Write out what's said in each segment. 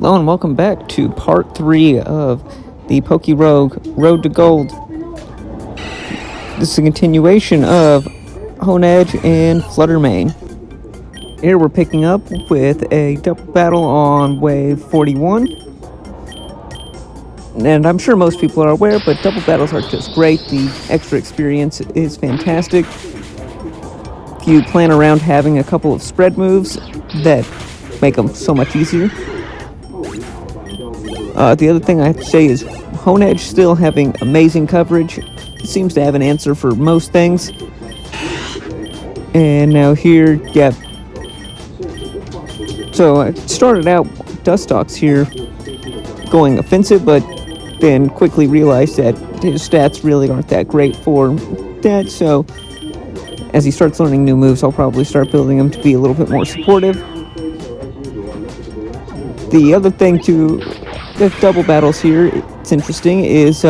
Hello and welcome back to part 3 of the Rogue Road to Gold. This is a continuation of Honedge and Fluttermane. Here we're picking up with a double battle on wave 41. And I'm sure most people are aware, but double battles are just great. The extra experience is fantastic. If you plan around having a couple of spread moves that make them so much easier. The other thing I have to say is Honedge still having amazing coverage. It seems to have an answer for most things. And now here, yeah. So I started out Dustox here going offensive, but then quickly realized that his stats really aren't that great for that. So as he starts learning new moves, I'll probably start building him to be a little bit more supportive. The other thing to the double battles here, it's interesting, is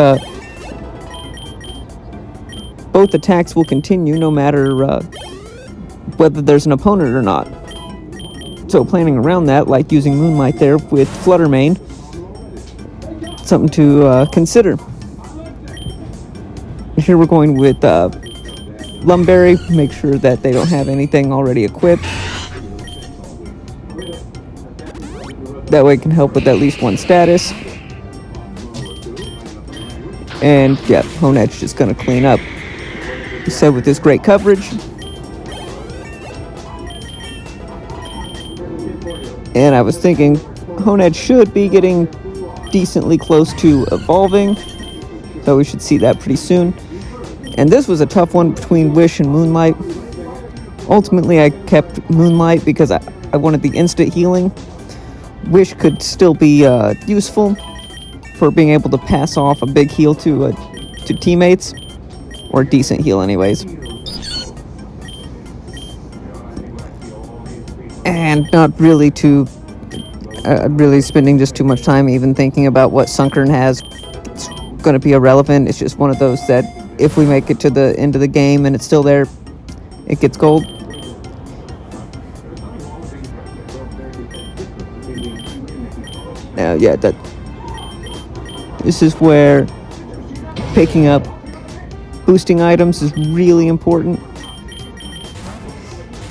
both attacks will continue no matter whether there's an opponent or not. So planning around that, like using Moonlight there with Fluttermane, something to consider. Here we're going with Lumberry, make sure that they don't have anything already equipped. That way it can help with at least one status. And yeah, Honedge just gonna clean up. So with this great coverage. And I was thinking Honedge should be getting decently close to evolving. So we should see that pretty soon. And this was a tough one between Wish and Moonlight. Ultimately I kept Moonlight because I wanted the instant healing. Wish could still be useful for being able to pass off a big heal to teammates, or a decent heal anyways. And not really really spending just too much time even thinking about what Sunkern has. It's going to be irrelevant. It's just one of those that if we make it to the end of the game and it's still there, it gets gold. Now, yeah, this is where picking up boosting items is really important.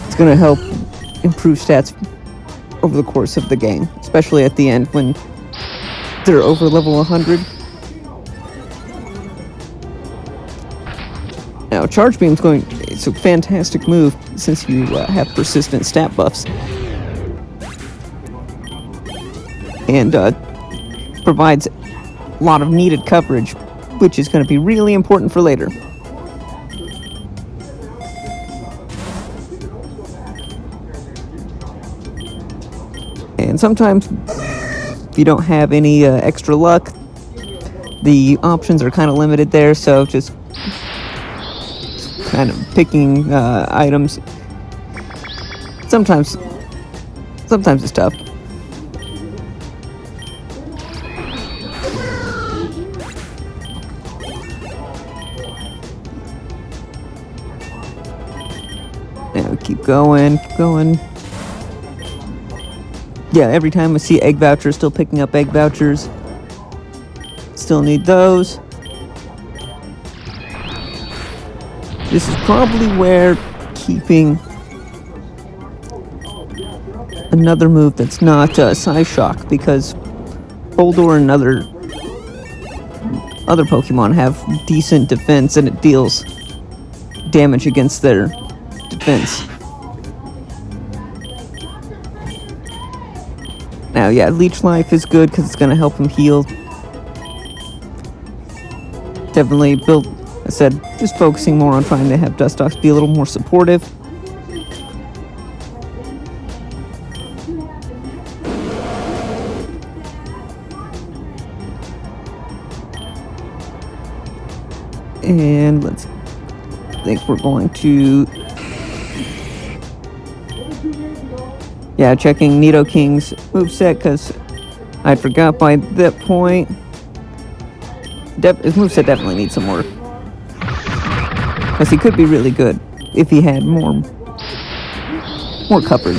It's going to help improve stats over the course of the game, especially at the end when they're over level 100. Now, Charge Beam's it's a fantastic move since you have persistent stat buffs. And provides a lot of needed coverage, which is going to be really important for later. And sometimes, if you don't have any extra luck, the options are kind of limited there, so just kind of picking items. Sometimes it's tough. Now keep going. Yeah, every time I see egg vouchers, still picking up egg vouchers. Still need those. This is probably where keeping another move that's not Psy Shock, because Boldor and other Pokemon have decent defense and it deals damage against their defense. Now, yeah, Leech Life is good because it's going to help him heal. Definitely I said, just focusing more on trying to have Dustox be a little more supportive. And I think we're going to... Yeah, checking Nidoking's moveset, because I forgot by that point. His moveset definitely needs some work. Because he could be really good if he had more coverage.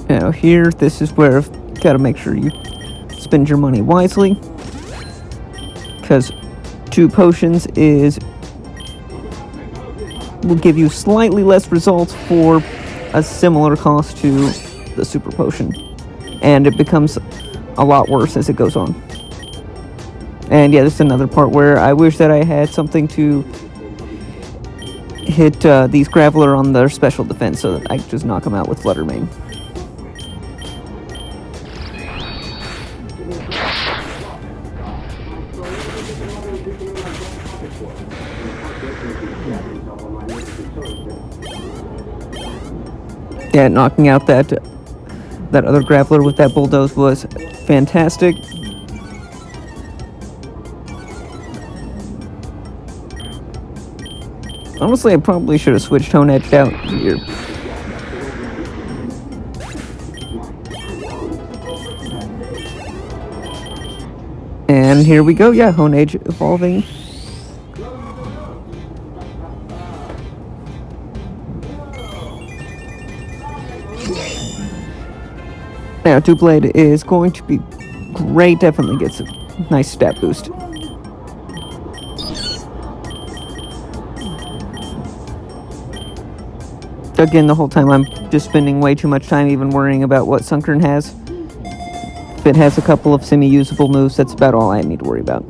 Now here, this is where you've got to make sure you spend your money wisely, because 2 potions will give you slightly less results for a similar cost to the super potion, and it becomes a lot worse as it goes on. And yeah, this is another part where I wish that I had something to hit these Graveler on their special defense so that I could just knock them out with Flutter Mane. Yeah, knocking out that other Graveler with that Bulldoze was fantastic. Honestly, I probably should have switched Hone Edge out here. And here we go, yeah, Hone Edge evolving. Now, Two-Blade is going to be great, definitely gets a nice stat boost. Again, the whole time I'm just spending way too much time even worrying about what Sunkern has. If it has a couple of semi-usable moves, that's about all I need to worry about.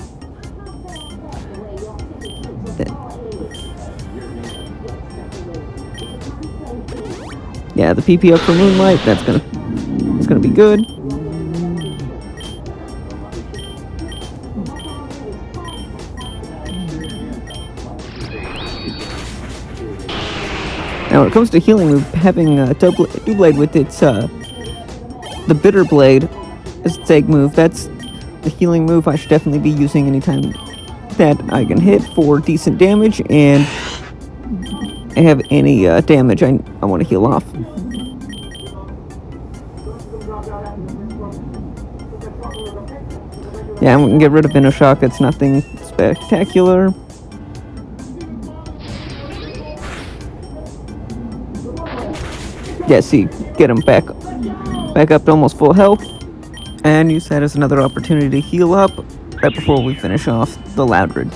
Yeah, the PP up for Moonlight, it's gonna be good. Now, when it comes to healing move, having Two-Blade with its the Bitter Blade as its egg move, that's the healing move I should definitely be using anytime that I can hit for decent damage, and I have any damage I want to heal off. Yeah, we can get rid of Venoshock, it's nothing spectacular. Yeah, see, get him back up to almost full health, and use that as another opportunity to heal up right before we finish off the Loudred.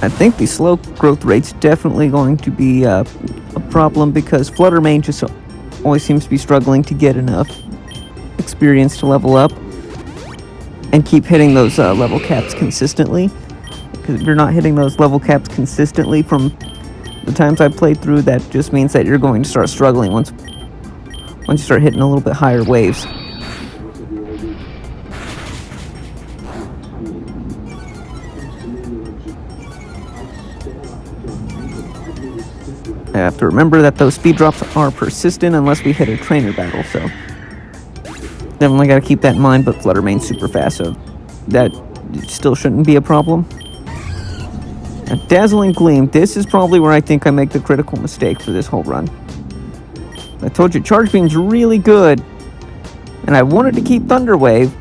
I think the slow growth rate's definitely going to be a problem, because Flutter Mane just always seems to be struggling to get enough experience to level up and keep hitting those level caps consistently. Because if you're not hitting those level caps consistently from the times I've played through, that just means that you're going to start struggling once you start hitting a little bit higher waves. I have to remember that those speed drops are persistent unless we hit a trainer battle, so definitely got to keep that in mind. But Flutter Mane's super fast, so that still shouldn't be a problem. Now, Dazzling Gleam, this is probably where I think I make the critical mistake for this whole run. I told you Charge Beam's really good, and I wanted to keep Thunder Wave,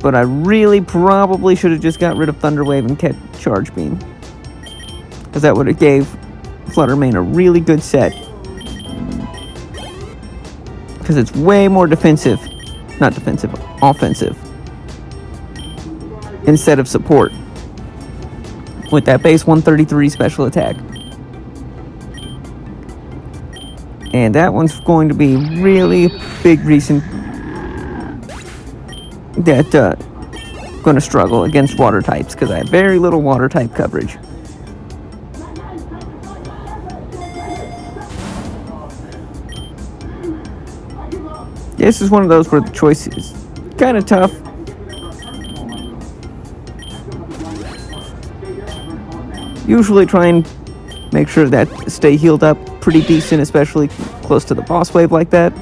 but I really probably should have just got rid of Thunder Wave and kept Charge Beam, because that would have gave Flutter Mane a really good set, because it's way more offensive instead of support with that base 133 special attack. And that one's going to be really big reason that going to struggle against water types, because I have very little water type coverage. This is one of those where the choice is kind of tough. Usually try and make sure that stay healed up pretty decent, especially close to the boss wave like that.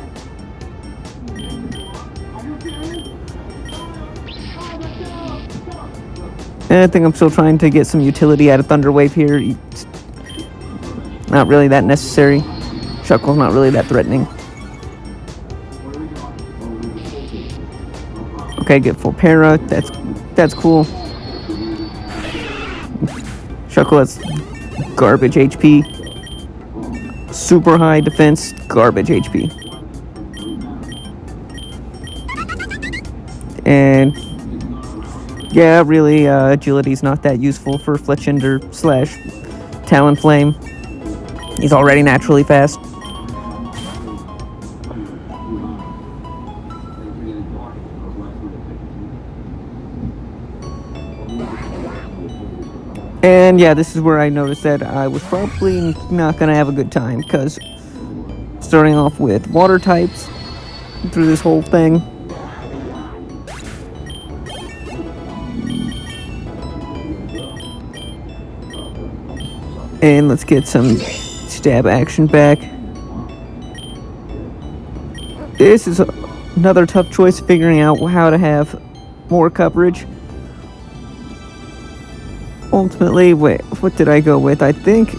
And I think I'm still trying to get some utility out of Thunder Wave here. It's not really that necessary. Shuckle's not really that threatening. Okay, get full para. That's cool. Shuckle has garbage HP. Super high defense, garbage HP. And yeah, really, agility's not that useful for Fletchinder / Talonflame. He's already naturally fast. And yeah, this is where I noticed that I was probably not going to have a good time, because starting off with water types through this whole thing. And let's get some stab action back. This is another tough choice, figuring out how to have more coverage. Ultimately, wait, what did I go with? I think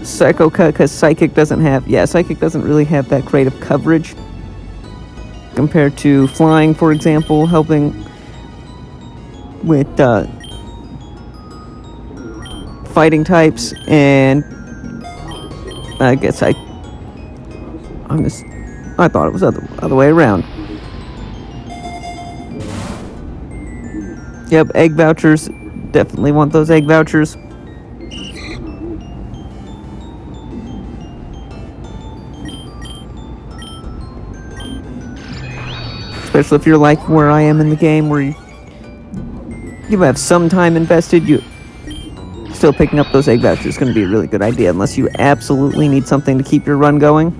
Psycho Cut, because Psychic doesn't really have that great of coverage compared to Flying, for example, helping with fighting types. And I guess I thought it was other way around. Yep, egg vouchers. Definitely want those egg vouchers. Especially if you're like where I am in the game, where you have some time invested, still picking up those egg vouchers is going to be a really good idea, unless you absolutely need something to keep your run going.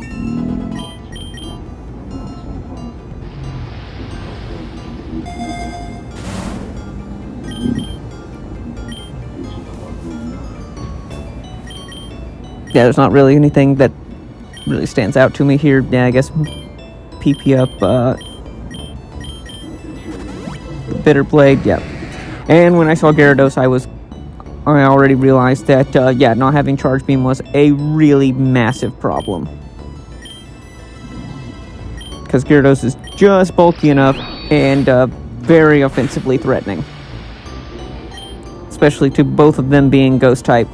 Yeah, there's not really anything that really stands out to me here. Yeah, I guess PP up Bitter Blade, yeah. And when I saw Gyarados, I already realized that, not having Charge Beam was a really massive problem. Because Gyarados is just bulky enough and very offensively threatening. Especially to both of them being Ghost type.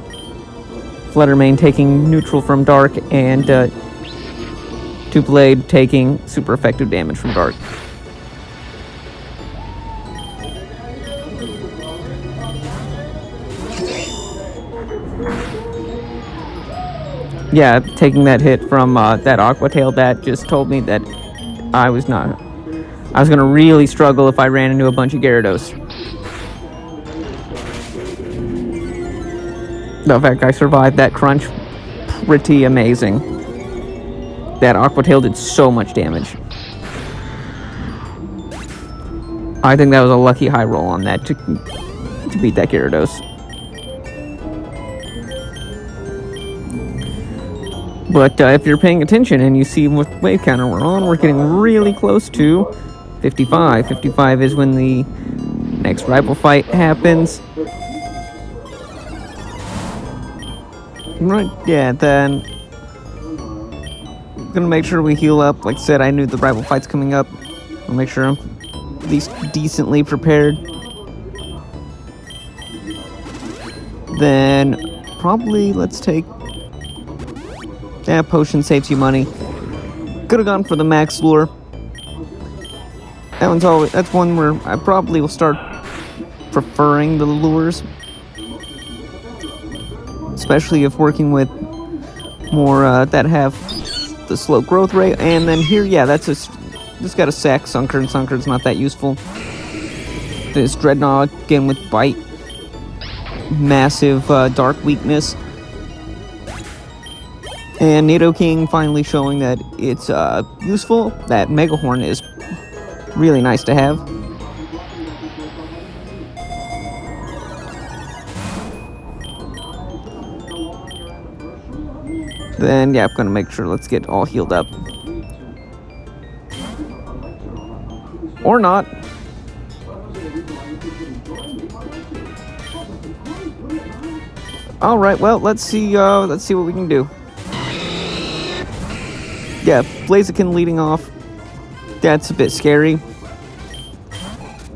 Fluttermane taking neutral from Dark, and Two-Blade taking super effective damage from Dark. Yeah, taking that hit from that Aqua Tail, that just told me that I was going to really struggle if I ran into a bunch of Gyarados. The fact I survived that crunch, pretty amazing. That Aqua Tail did so much damage. I think that was a lucky high roll on that to beat that Gyarados. But if you're paying attention and you see what wave counter we're on, we're getting really close to 55. 55 is when the next rival fight happens. Right, yeah, then I'm gonna make sure we heal up. Like I said, I knew the rival fight's coming up. I'll make sure I'm at least decently prepared. Then probably let's take... Yeah, potion saves you money. Could have gone for the max lure. That's one where I probably will start preferring the lures. Especially if working with more that have the slow growth rate. And then here, yeah, just got a sack Sunker, and Sunker's not that useful. This Dreadnought, again with Bite. Massive dark weakness. And Nidoking finally showing that it's useful. That Mega Horn is really nice to have. Then, yeah, I'm gonna make sure, let's get all healed up. Or not. Alright, well, let's see what we can do. Yeah, Blaziken leading off. That's a bit scary.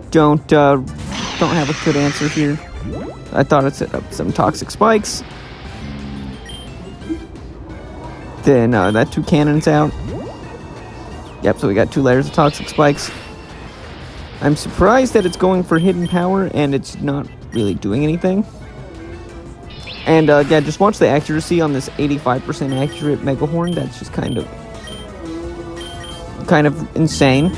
Don't have a good answer here. I thought I'd set up some toxic spikes. Then that 2 cannons out. Yep, so we got 2 layers of toxic spikes. I'm surprised that it's going for hidden power and it's not really doing anything. And yeah, just watch the accuracy on this 85% accurate Mega Horn. That's just kind of insane.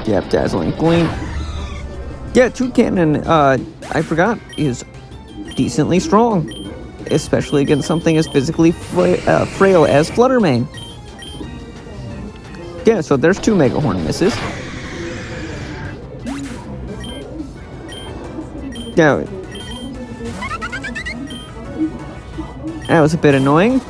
Yep, Dazzling Gleam. Yeah, 2 Cannon, I forgot, is decently strong. Especially against something as physically frail as Fluttermane. Yeah, so there's 2 Mega Horn misses. Yeah. That was a bit annoying.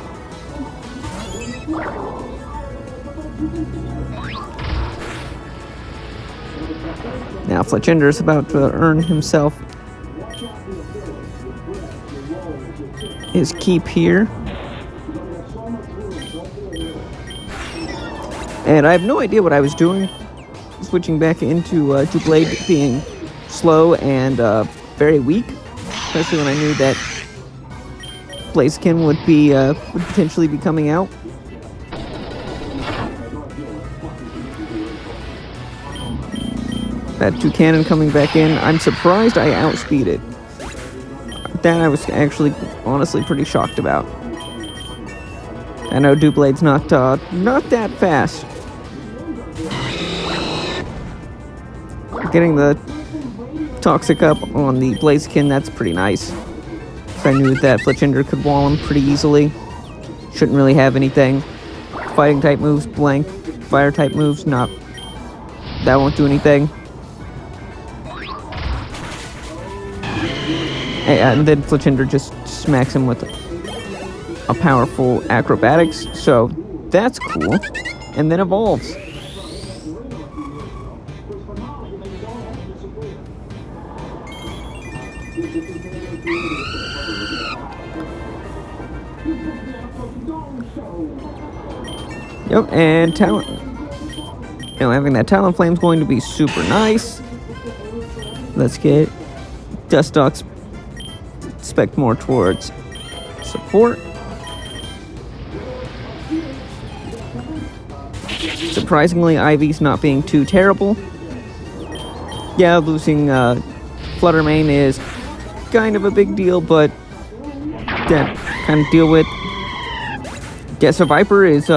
Now Fletchender's about to earn himself his keep here. And I have no idea what I was doing. Switching back into Doublade being slow and very weak. Especially when I knew that Blaziken would potentially be coming out. That 2 cannon coming back in. I'm surprised I outspeeded. That I was actually honestly pretty shocked about. I know Doublade's not that fast. Getting the toxic up on the Blaziken, that's pretty nice. I knew that Fletchender could wall him pretty easily. Shouldn't really have anything. Fighting type moves, blank. Fire type moves, not. That won't do anything. And then Fletchender just smacks him with a powerful acrobatics, so that's cool. And then evolves. Yep, and Talon. You know, having that Talonflame is going to be super nice. Let's get Dustox. Expect more towards support. Surprisingly, Ivy's not being too terrible. Yeah, losing Fluttermane is kind of a big deal, but that kind of deal with. Yeah, Survivor is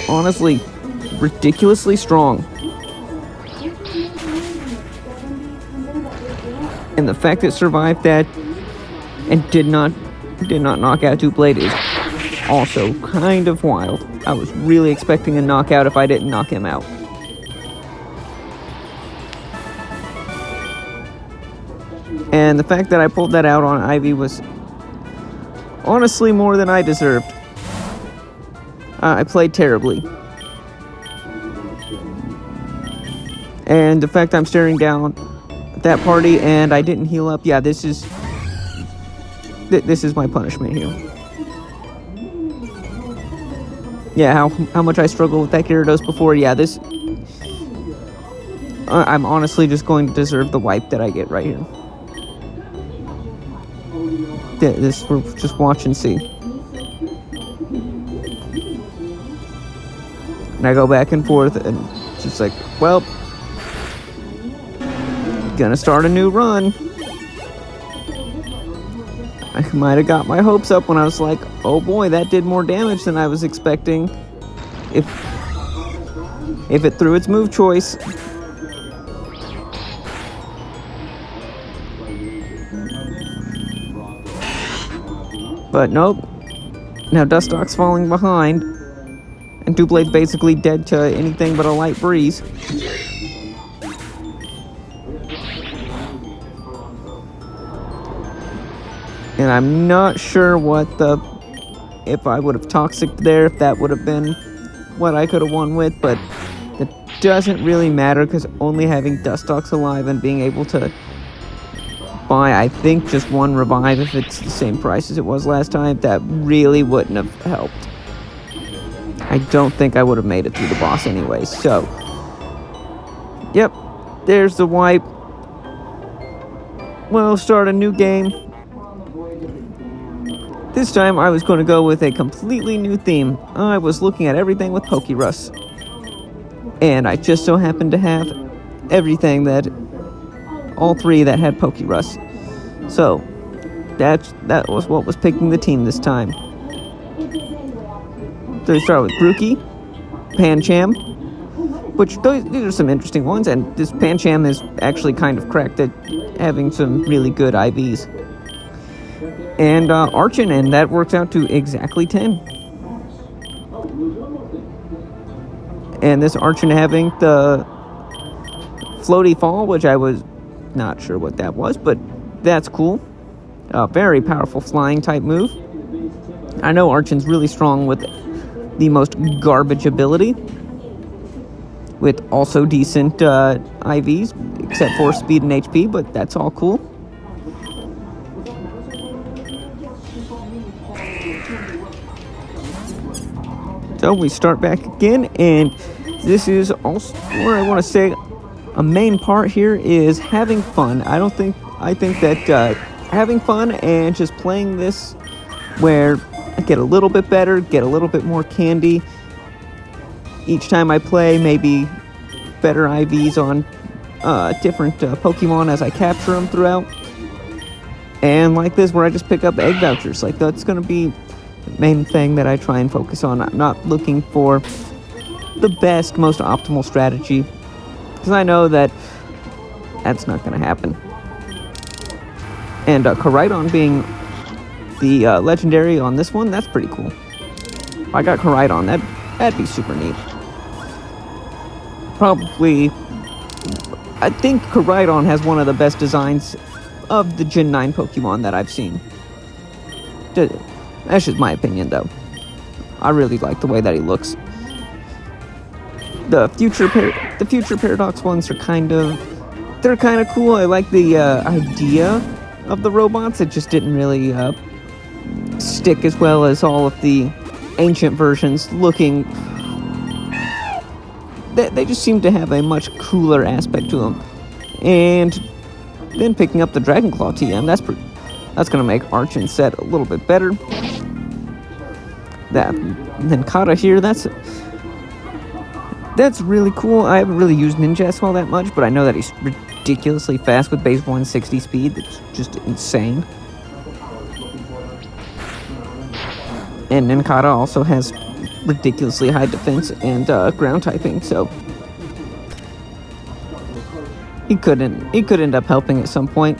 honestly ridiculously strong. And the fact that it survived that and did not knock out Doublade is also kind of wild. I was really expecting a knockout if I didn't knock him out. And the fact that I pulled that out on Ivy was honestly more than I deserved. I played terribly. And the fact I'm staring down that party and I didn't heal up, yeah, this is my punishment here. Yeah, how much I struggled with that Gyarados before, yeah, this I'm honestly just going to deserve the wipe that I get right here. This, we'll just watch and see. And I go back and forth and just like, well, gonna start a new run. I might have got my hopes up when I was like, oh boy, that did more damage than I was expecting. If it threw its move choice. But nope. Now Dustox falling behind. And Doublade's basically dead to anything but a light breeze. And I'm not sure if I would have Toxic there, if that would have been what I could have won with, but doesn't really matter because only having Dustox alive and being able to buy, I think, just one revive if it's the same price as it was last time, that really wouldn't have helped. I don't think I would have made it through the boss anyway, so... Yep, there's the wipe. We'll start a new game. This time I was going to go with a completely new theme. I was looking at everything with Pokérus. And I just so happened to have everything that... all three that had Pokérus. So, that was what was picking the team this time. So we start with Grooky, Pancham, which these are some interesting ones, and this Pancham is actually kind of cracked at having some really good IVs. And Archen, and that works out to exactly 10. And this Archen having the floaty fall, which I was not sure what that was, but that's cool. Very powerful flying type move. I know Archen's really strong with the most garbage ability, with also decent IVs, except for speed and HP, but that's all cool. So we start back again, and this is also where I want to say a main part here is having fun. I think that having fun and just playing this where I get a little bit better, get a little bit more candy. Each time I play, maybe better IVs on different Pokemon as I capture them throughout. And like this, where I just pick up egg vouchers. Like, that's going to be the main thing that I try and focus on. I'm not looking for the best, most optimal strategy, because I know that that's not going to happen. And Koraidon being the legendary on this one, that's pretty cool. If I got Koraidon, that'd be super neat. Probably, I think Koraidon has one of the best designs of the Gen 9 Pokemon that I've seen. That's just my opinion, though. I really like the way that he looks. The future Paradox ones are kind of cool. I like the idea of the robots. It just didn't really stick as well as all of the ancient versions looking. They just seem to have a much cooler aspect to them. And then picking up the Dragon Claw TM, that's going to make Archen set a little bit better. Then Kata here, that's really cool. I haven't really used Ninjask all that much, but I know that he's ridiculously fast with base 160 speed. That's just insane. And Ninkata also has ridiculously high defense and ground typing, so he could end up helping at some point.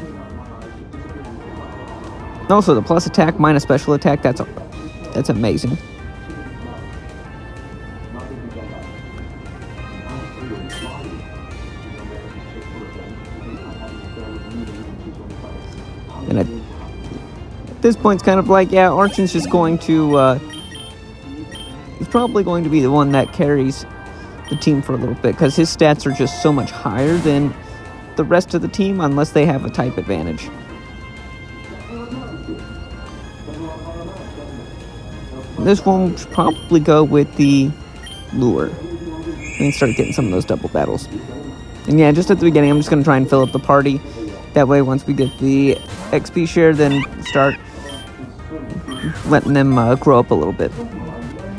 Also, the plus attack minus special attack, that's amazing. And at this point, it's kind of like, yeah, Archen's just going to, he's probably going to be the one that carries the team for a little bit, because his stats are just so much higher than the rest of the team, unless they have a type advantage. This one should probably go with the lure and start getting some of those double battles. And yeah, just at the beginning, I'm just going to try and fill up the party. That way, once we get the XP share, then start letting them grow up a little bit.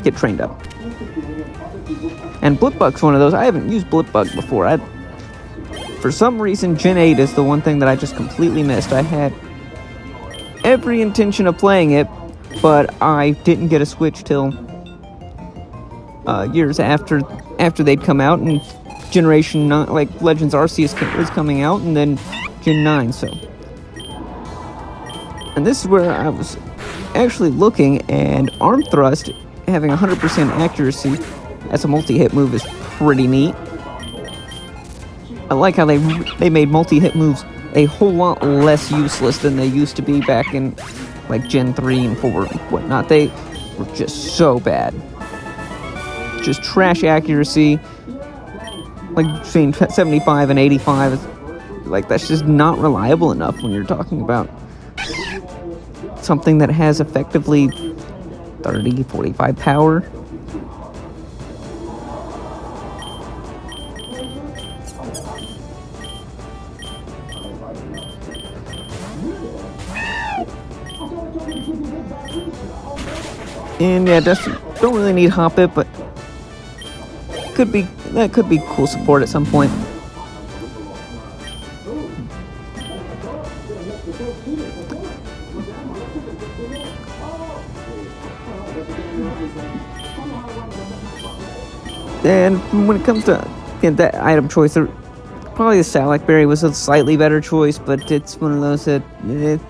Get trained up. And Blipbug's one of those. I haven't used Blipbug before. For some reason, Gen 8 is the one thing that I just completely missed. I had every intention of playing it, but I didn't get a Switch till years after they'd come out, and Generation 9, like Legends Arceus was coming out, and then Gen 9, so. And this is where I was actually looking, and Arm Thrust having 100% accuracy as a multi-hit move is pretty neat. I like how they made multi-hit moves a whole lot less useless than they used to be back in like Gen 3 and 4 and whatnot. They were just so bad. Just trash accuracy. like between 75 and 85. Like, that's just not reliable enough when you're talking about something that has effectively 30, 45 power. And yeah, don't really need Hop It, but that could be cool support at some point. And when it comes to that item choice, probably the Salac Berry was a slightly better choice, but it's one of those that it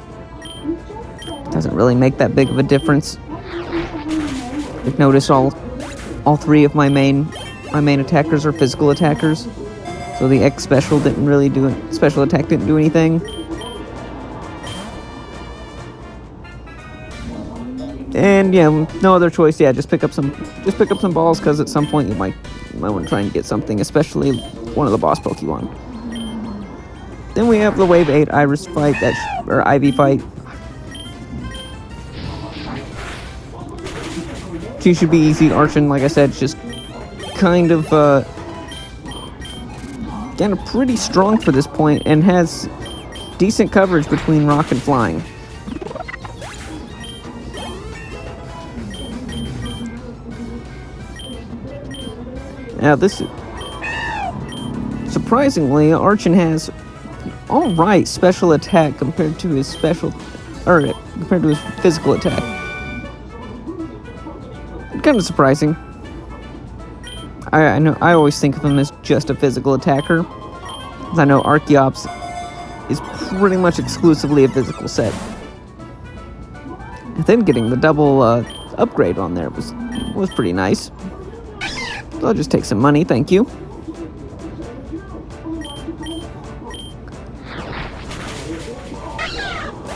doesn't really make that big of a difference. I've noticed all three of my main attackers are physical attackers, so the X special special attack didn't do anything. And yeah, no other choice. Yeah, just pick up some balls, because at some point you might want to try and get something, especially one of the boss Pokemon. Then we have the Wave 8 Iris fight, or Ivy fight. She should be easy. Archen, like I said, just kind of pretty strong for this point, and has decent coverage between rock and flying. Now surprisingly, Archen has alright special attack compared to his physical attack. Kind of surprising. I know I always think of him as just a physical attacker, because I know Archeops is pretty much exclusively a physical set. And then getting the double upgrade on there was pretty nice. So I'll just take some money, thank you.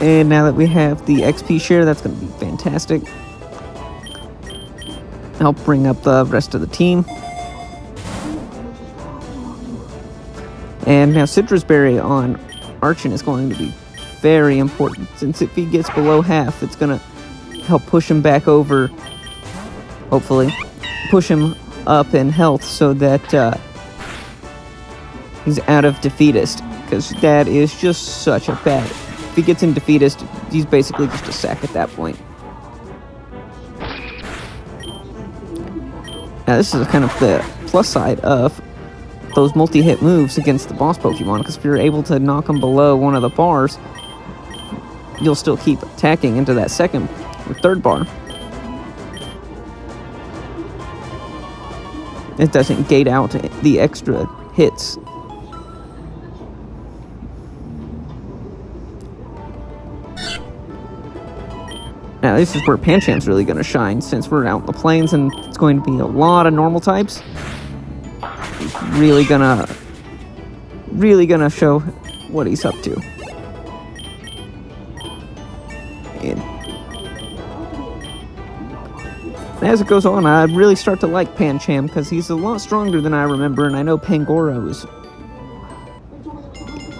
And now that we have the XP share, that's going to be fantastic. Help bring up the rest of the team. And now Citrus Berry on Archen is going to be very important, since if he gets below half, it's going to help push him back over, hopefully, push him up in health, so that he's out of Defeatist, because that is just such a bad... If he gets in Defeatist, he's basically just a sack at that point. Now this is kind of the plus side of those multi-hit moves against the boss Pokemon, because if you're able to knock them below one of the bars, you'll still keep attacking into that second or third bar. It doesn't gate out the extra hits. Now this is where Pancham's really going to shine, since we're out in the plains and it's going to be a lot of normal types. He's really gonna show what he's up to. And as it goes on, I really start to like Pancham, because he's a lot stronger than I remember, and I know Pangoro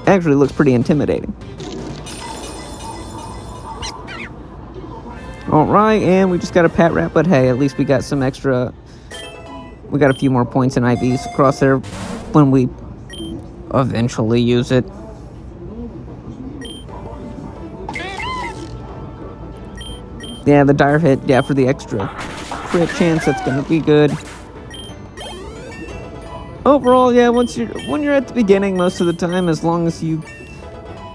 actually looks pretty intimidating. Alright, and we just got a Pat Rat, but hey, at least we got some extra... We got a few more points in IVs across there when we eventually use it. Yeah, the dire hit, yeah, for the extra crit chance, that's gonna be good. Overall, yeah, when you're at the beginning, most of the time, as long as you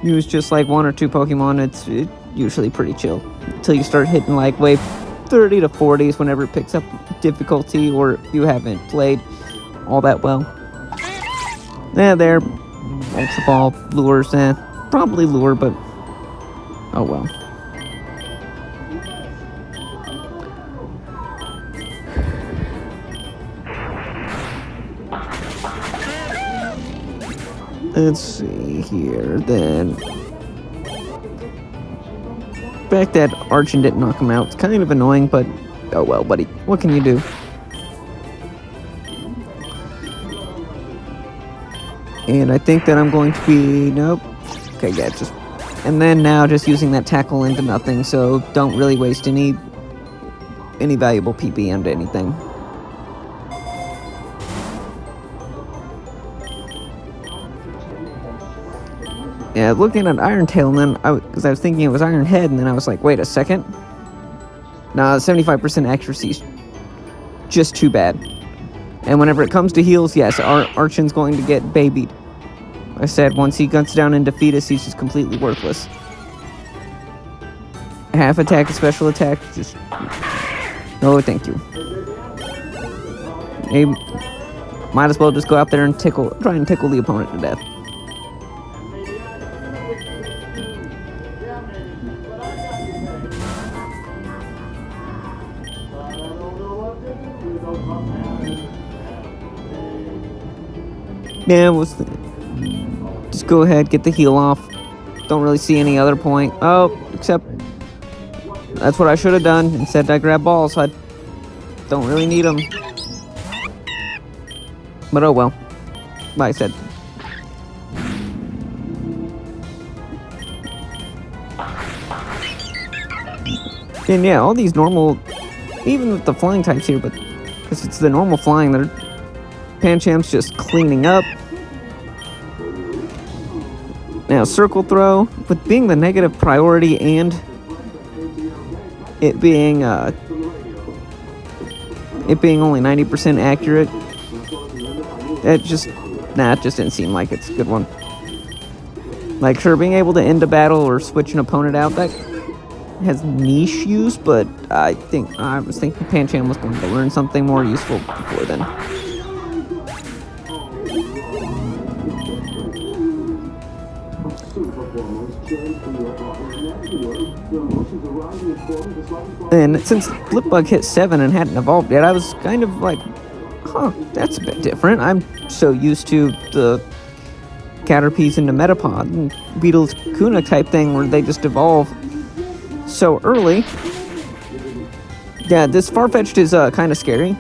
use just like one or two Pokemon, it's usually pretty chill. Until you start hitting like wave 30 to 40s whenever it picks up difficulty, or you haven't played all that well. Yeah, there. Ultra Ball, lures, probably lure, but oh well. Let's see here, then. The fact that Archen didn't knock him out, it's kind of annoying, but oh well, buddy. What can you do? And I think that I'm going to be... Nope. Okay, yeah, just... And then now just using that tackle into nothing, so don't really waste any valuable PP into anything. Yeah, looking at Iron Tail, and then because I was thinking it was Iron Head, and then I was like, wait a second. Nah, 75% accuracy is just too bad. And whenever it comes to heals, yes, Archen's going to get babied. Like I said, once he guts down into Fetus, he's just completely worthless. Half attack and special attack, just... No, thank you. He might as well just go out there and try and tickle the opponent to death. Yeah, just go ahead, get the heal off. Don't really see any other point. Oh, except that's what I should have done. Instead, I grabbed balls. I don't really need them. But oh well. Like I said. And yeah, all these normal, even with the flying types here, but because it's the normal flying, they're Pancham's just cleaning up. Now, Circle Throw, with being the negative priority and it being only 90% accurate, it just didn't seem like it's a good one. Like, sure, being able to end a battle or switch an opponent out, that has niche use, but I was thinking Pancham was going to learn something more useful before then. And since Blipbug hit 7 and hadn't evolved yet, I was kind of like, huh, that's a bit different. I'm so used to the Caterpies into Metapod and Beetle's Kuna type thing where they just evolve so early. Yeah, this Farfetch'd is kind of scary.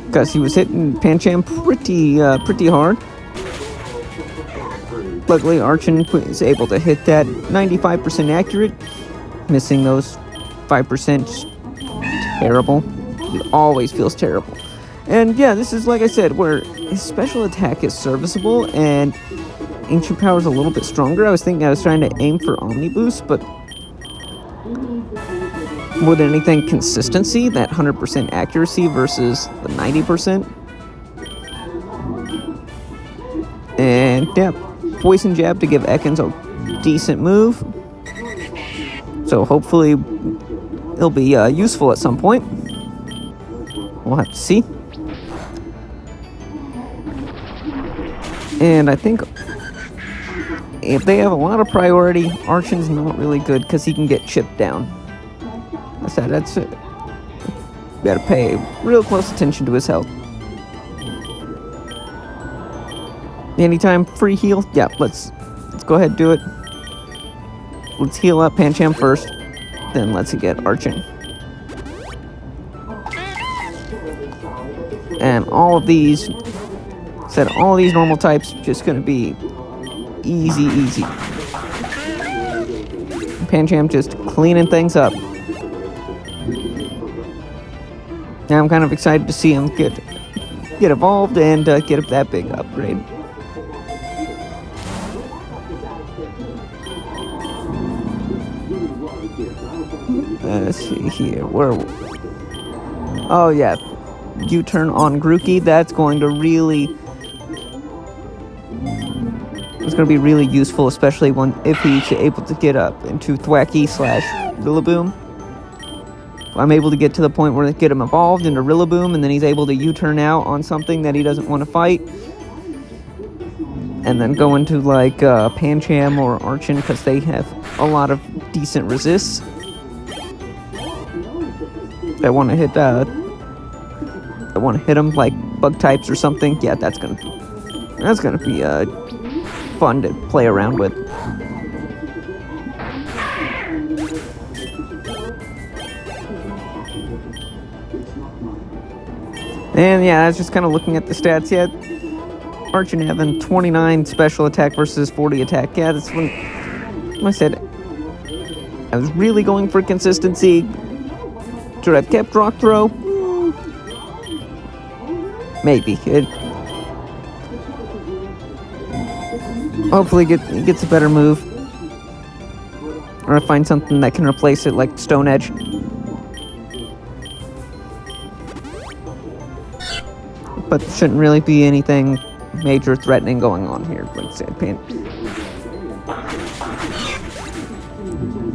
Because he was hitting Pancham pretty hard. Luckily, Archen is able to hit that 95% accurate. Missing those 5%, terrible. It always feels terrible. And yeah, this is, like I said, where his special attack is serviceable and Ancient Power is a little bit stronger. I was trying to aim for Omni Boost, but more than anything, consistency, that 100% accuracy versus the 90%. And yeah, Poison Jab to give Ekans a decent move. So hopefully it'll be useful at some point. We'll have to see. And I think if they have a lot of priority, Archen's not really good because he can get chipped down. I said that's it. Gotta pay real close attention to his health. Anytime free heal, yeah, let's go ahead and do it. Let's heal up Pancham first, then let's get Archen. And all of these normal types just gonna be easy. Pancham just cleaning things up. Now I'm kind of excited to see him get evolved and get that big upgrade. Let's see here. Oh yeah, U-turn on Grooky. That's going to be really useful, especially if he's able to get up into Thwacky/Rillaboom. I'm able to get to the point where I get him evolved into Rillaboom, and then he's able to U-turn out on something that he doesn't want to fight. And then go into like Pancham or Archen because they have a lot of decent resists. I want to hit him like bug types or something. Yeah, that's gonna be fun to play around with. And yeah, I was just kind of looking at the stats. Yeah, Archen having 29 special attack versus 40 attack. Yeah, that's when I said I was really going for consistency. Should I have kept Rock Throw? Maybe. Hopefully gets a better move. Or I find something that can replace it, like Stone Edge. But there shouldn't really be anything major threatening going on here. Like I said,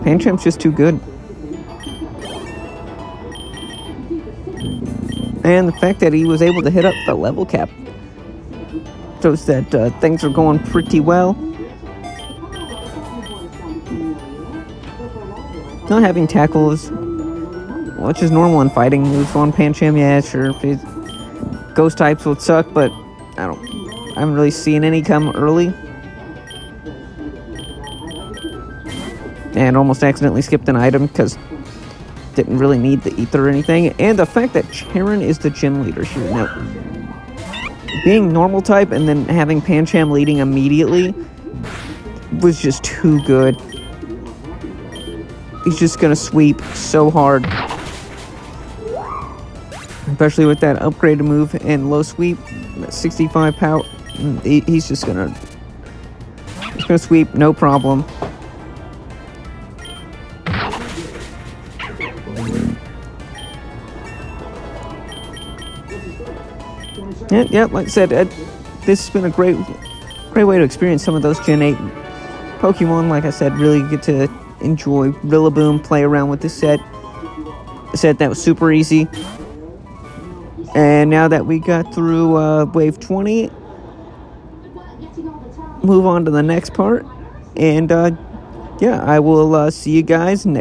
Pancham's just too good. And the fact that he was able to hit up the level cap shows that things are going pretty well. Not having tackles, which is normal in fighting moves on Pancham, yeah, sure. Ghost types would suck, but I haven't really seen any come early. And almost accidentally skipped an item because didn't really need the ether or anything. And the fact that Charon is the gym leader here. Now, being normal type and then having Pancham leading immediately was just too good. He's just gonna sweep so hard. Especially with that upgraded move and low sweep, that 65 power. He's just gonna sweep, no problem. Yeah, like I said, this has been a great way to experience some of those Gen 8 Pokemon. Like I said, really get to enjoy Rillaboom, play around with this set. I said that was super easy. And now that we got through Wave 20, move on to the next part. And yeah, I will see you guys next.